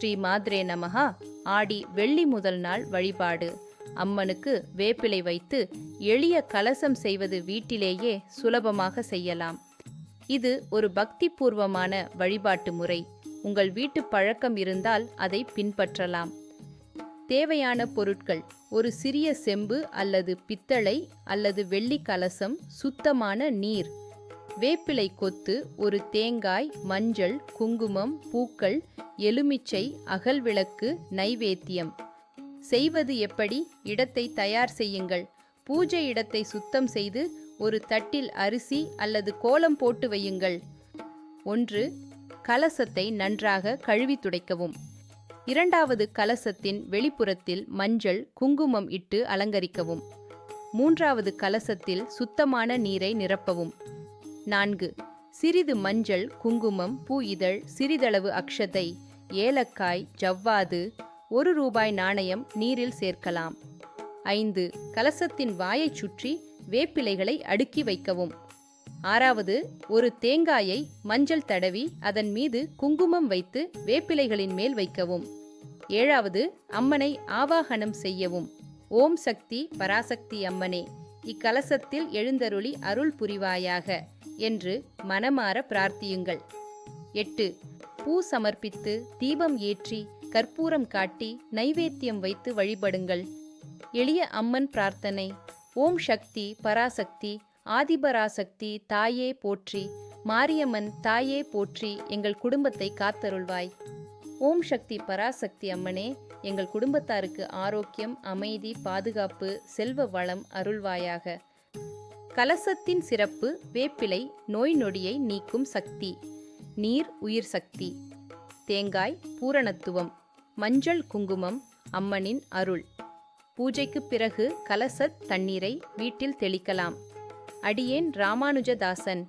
ஸ்ரீ மாத்ரே நமஹா ஆடி வெள்ளி முதல் நாள் வழிபாடு. அம்மனுக்கு வேப்பிலை வைத்து எளிய கலசம் செய்வது வீட்டிலேயே சுலபமாக செய்யலாம். இது ஒரு பக்தி பூர்வமான வழிபாட்டு முறை. உங்கள் வீட்டு பழக்கம் இருந்தால் அதை பின்பற்றலாம். தேவையான பொருட்கள்: ஒரு சிறிய செம்பு அல்லது பித்தளை அல்லது வெள்ளி கலசம், சுத்தமான நீர், வேப்பிலை கொத்து, ஒரு தேங்காய், மஞ்சள், குங்குமம், பூக்கள், எலுமிச்சை, அகல்விளக்கு, நைவேத்தியம். செய்வது எப்படி? இடத்தை தயார் செய்யுங்கள். பூஜை இடத்தை சுத்தம் செய்து ஒரு தட்டில் அரிசி அல்லது கோலம் போட்டு வையுங்கள். 1. கலசத்தை நன்றாக கழுவி துடைக்கவும். 2. கலசத்தின் வெளிப்புறத்தில் மஞ்சள், குங்குமம் இட்டு அலங்கரிக்கவும். 3. கலசத்தில் சுத்தமான நீரை நிரப்பவும். 4. சிறிது மஞ்சள், குங்குமம், பூ இதழ், சிறிதளவு அக்ஷதை, ஏலக்காய், ஜவ்வாது, 1 ரூபாய் நாணயம் நீரில் சேர்க்கலாம். 5. கலசத்தின் வாயைச் சுற்றி வேப்பிலைகளை அடுக்கி வைக்கவும். 6. ஒரு தேங்காயை மஞ்சள் தடவி அதன் மீது குங்குமம் வைத்து வேப்பிலைகளின் மேல் வைக்கவும். 7. அம்மனை ஆவாகனம் செய்யவும். ஓம் சக்தி பராசக்தி அம்மனே, இக்கலசத்தில் எழுந்தருளி அருள் புரிவாயாக என்று மனமார பிரார்த்தியுங்கள். 8. பூ சமர்ப்பித்து தீபம் ஏற்றி கற்பூரம் காட்டி நைவேத்தியம் வைத்து வழிபடுங்கள். எளிய அம்மன் பிரார்த்தனை: ஓம் சக்தி பராசக்தி ஆதிபராசக்தி தாயே போற்றி, மாரியம்மன் தாயே போற்றி, எங்கள் குடும்பத்தை காத்தருள்வாய். ஓம் சக்தி பராசக்தி அம்மனே, எங்கள் குடும்பத்தாருக்கு ஆரோக்கியம், அமைதி, பாதுகாப்பு, செல்வ வளம் அருள்வாயாக. கலசத்தின் சிறப்பு: வேப்பிலை நோய் நொடியை நீக்கும் சக்தி, நீர் உயிர் சக்தி, தேங்காய் பூரணத்துவம், மஞ்சள் குங்குமம் அம்மனின் அருள். பூஜைக்கு பிறகு கலசத் தண்ணீரை வீட்டில் தெளிக்கலாம். அடியேன் ராமானுஜதாசன்.